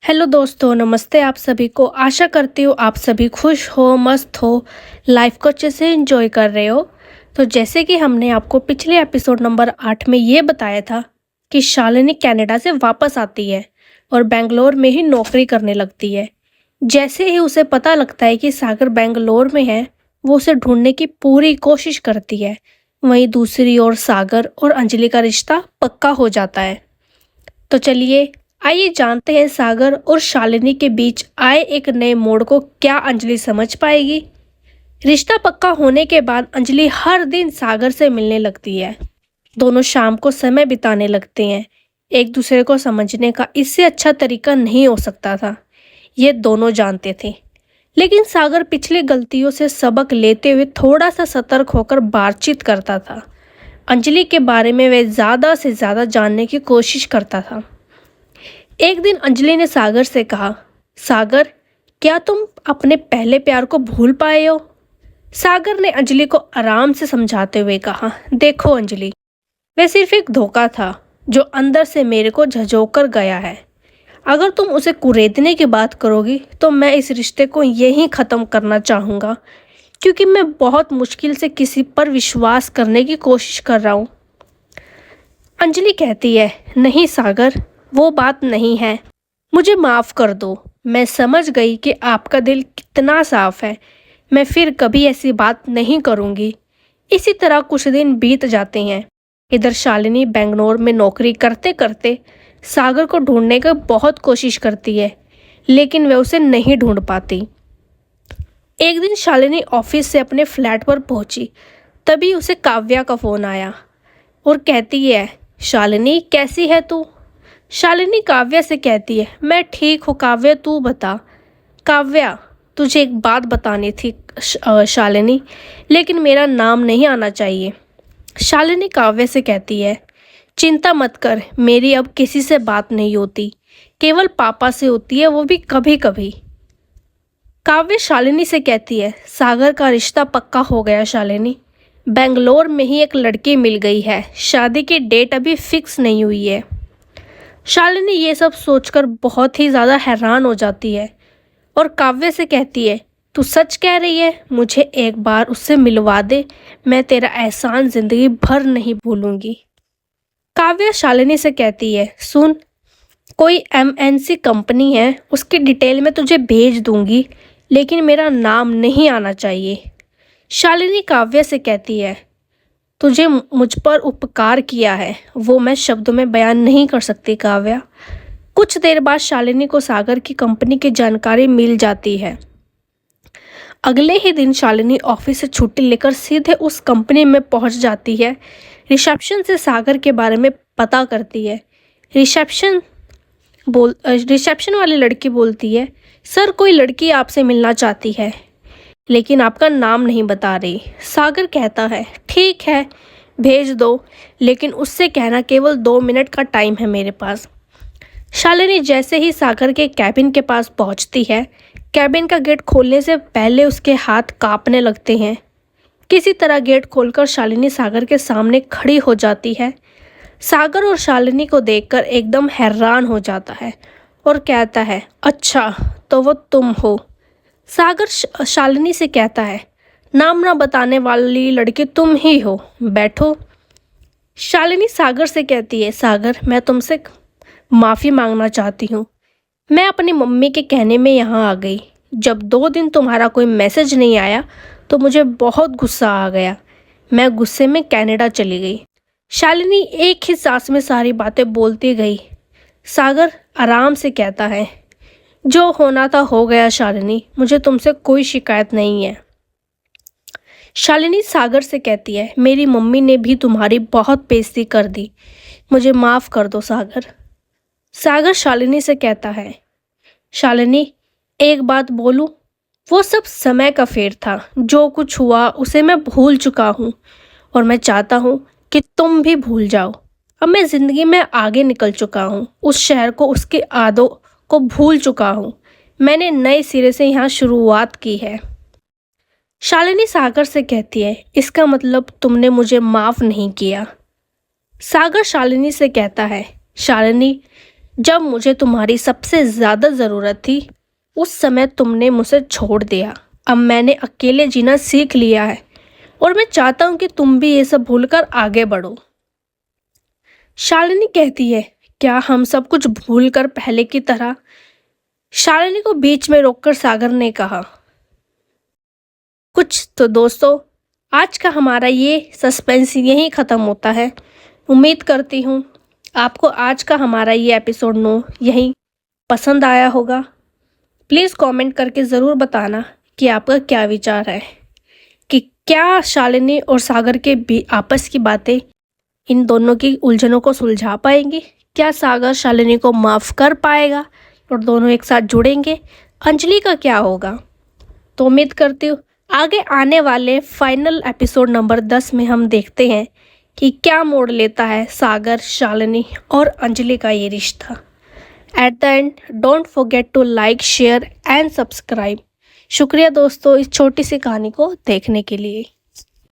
Hello दोस्तों, नमस्ते आप सभी को। आशा करती हूँ आप सभी खुश हो, मस्त हो, लाइफ को अच्छे से एंजॉय कर रहे हो। तो जैसे कि हमने आपको पिछले एपिसोड नंबर 8 में ये बताया था कि शालिनी कनाडा से वापस आती है और बेंगलोर में ही नौकरी करने लगती है। जैसे ही उसे पता लगता है कि सागर बेंगलोर में है, वो उसे ढूंढने की पूरी कोशिश करती है। वहीं दूसरी ओर सागर और अंजलि का रिश्ता पक्का हो जाता है। तो चलिए आइए जानते हैं सागर और शालिनी के बीच आए एक नए मोड़ को क्या अंजलि समझ पाएगी। रिश्ता पक्का होने के बाद अंजलि हर दिन सागर से मिलने लगती है। दोनों शाम को समय बिताने लगते हैं। एक दूसरे को समझने का इससे अच्छा तरीका नहीं हो सकता था, ये दोनों जानते थे। लेकिन सागर पिछली गलतियों से सबक लेते हुए थोड़ा सा सतर्क होकर बातचीत करता था। अंजलि के बारे में वह ज़्यादा से ज़्यादा जानने की कोशिश करता था। एक दिन अंजलि ने सागर से कहा, सागर, क्या तुम अपने पहले प्यार को भूल पाए हो? सागर ने अंजलि को आराम से समझाते हुए कहा, देखो अंजलि, वह सिर्फ एक धोखा था जो अंदर से मेरे को झंझोक कर गया है। अगर तुम उसे कुरेदने की बात करोगी तो मैं इस रिश्ते को यहीं ख़त्म करना चाहूँगा, क्योंकि मैं बहुत मुश्किल से किसी पर विश्वास करने की कोशिश कर रहा हूँ। अंजलि कहती है, नहीं सागर, वो बात नहीं है। मुझे माफ़ कर दो। मैं समझ गई कि आपका दिल कितना साफ है। मैं फिर कभी ऐसी बात नहीं करूँगी। इसी तरह कुछ दिन बीत जाते हैं। इधर शालिनी बेंगलोर में नौकरी करते करते सागर को ढूंढने की बहुत कोशिश करती है, लेकिन वह उसे नहीं ढूंढ पाती। एक दिन शालिनी ऑफिस से अपने फ्लैट पर पहुंची, तभी उसे काव्या का फ़ोन आया और कहती है, शालिनी कैसी है तू? शालिनी काव्या से कहती है, मैं ठीक हूँ काव्या, तू बता। काव्या, तुझे एक बात बतानी थी शालिनी, लेकिन मेरा नाम नहीं आना चाहिए। शालिनी काव्या से कहती है, चिंता मत कर, मेरी अब किसी से बात नहीं होती, केवल पापा से होती है, वो भी कभी कभी। काव्या शालिनी से कहती है, सागर का रिश्ता पक्का हो गया शालिनी। बेंगलोर में ही एक लड़की मिल गई है, शादी की डेट अभी फिक्स नहीं हुई है। शालिनी ये सब सोचकर बहुत ही ज़्यादा हैरान हो जाती है और काव्य से कहती है, तू सच कह रही है? मुझे एक बार उससे मिलवा दे, मैं तेरा एहसान ज़िंदगी भर नहीं भूलूंगी। काव्य शालिनी से कहती है, सुन, कोई एमएनसी कंपनी है, उसकी डिटेल मैं तुझे भेज दूंगी, लेकिन मेरा नाम नहीं आना चाहिए। शालिनी काव्य से कहती है, तुझे मुझ पर उपकार किया है, वो मैं शब्दों में बयान नहीं कर सकती काव्या। कुछ देर बाद शालिनी को सागर की कंपनी की जानकारी मिल जाती है। अगले ही दिन शालिनी ऑफिस से छुट्टी लेकर सीधे उस कंपनी में पहुंच जाती है। रिसेप्शन से सागर के बारे में पता करती है। रिसेप्शन वाली लड़की बोलती है, सर, कोई लड़की आपसे मिलना चाहती है, लेकिन आपका नाम नहीं बता रही। सागर कहता है, ठीक है, भेज दो, लेकिन उससे कहना केवल 2 मिनट का टाइम है मेरे पास। शालिनी जैसे ही सागर के कैबिन के पास पहुंचती है, कैबिन का गेट खोलने से पहले उसके हाथ कांपने लगते हैं। किसी तरह गेट खोलकर शालिनी सागर के सामने खड़ी हो जाती है। सागर और शालिनी को देखकर एकदम हैरान हो जाता है और कहता है, अच्छा, तो वो तुम हो। सागर शालिनी से कहता है, नाम ना बताने वाली लड़की तुम ही हो, बैठो। शालिनी सागर से कहती है, सागर, मैं तुमसे माफ़ी मांगना चाहती हूँ। मैं अपनी मम्मी के कहने में यहाँ आ गई। जब 2 दिन तुम्हारा कोई मैसेज नहीं आया तो मुझे बहुत गुस्सा आ गया। मैं गुस्से में कनाडा चली गई। शालिनी एक ही सांस में सारी बातें बोलती गई। सागर आराम से कहता है, जो होना था हो गया शालिनी, मुझे तुमसे कोई शिकायत नहीं है। शालिनी सागर से कहती है, मेरी मम्मी ने भी तुम्हारी बहुत बेइज्जती कर दी, मुझे माफ़ कर दो सागर। सागर शालिनी से कहता है, शालिनी, एक बात बोलूं? वो सब समय का फेर था। जो कुछ हुआ उसे मैं भूल चुका हूँ और मैं चाहता हूँ कि तुम भी भूल जाओ। अब मैं ज़िंदगी में आगे निकल चुका हूँ, उस शहर को, उसकी आदों को भूल चुका हूँ। मैंने नए सिरे से यहाँ शुरुआत की है। शालिनी सागर से कहती है, इसका मतलब तुमने मुझे माफ़ नहीं किया। सागर शालिनी से कहता है, शालिनी, जब मुझे तुम्हारी सबसे ज़्यादा ज़रूरत थी उस समय तुमने मुझे छोड़ दिया। अब मैंने अकेले जीना सीख लिया है और मैं चाहता हूँ कि तुम भी ये सब भूलकर आगे बढ़ो। शालिनी कहती है, क्या हम सब कुछ भूलकर पहले की तरह? शालिनी को बीच में रोककर सागर ने कहा, कुछ तो दोस्तों आज का हमारा ये सस्पेंस यहीं ख़त्म होता है। उम्मीद करती हूँ आपको आज का हमारा ये एपिसोड 9 यहीं पसंद आया होगा। प्लीज़ कमेंट करके ज़रूर बताना कि आपका क्या विचार है कि क्या शालिनी और सागर के आपस की बातें इन दोनों की उलझनों को सुलझा पाएंगी? क्या सागर शालिनी को माफ़ कर पाएगा और दोनों एक साथ जुड़ेंगे? अंजलि का क्या होगा? तो उम्मीद करती हूँ आगे आने वाले फाइनल एपिसोड नंबर 10 में हम देखते हैं कि क्या मोड़ लेता है सागर, शालिनी और अंजलि का ये रिश्ता। At the end don't forget to like, share and subscribe. शुक्रिया दोस्तों इस छोटी सी कहानी को देखने के लिए।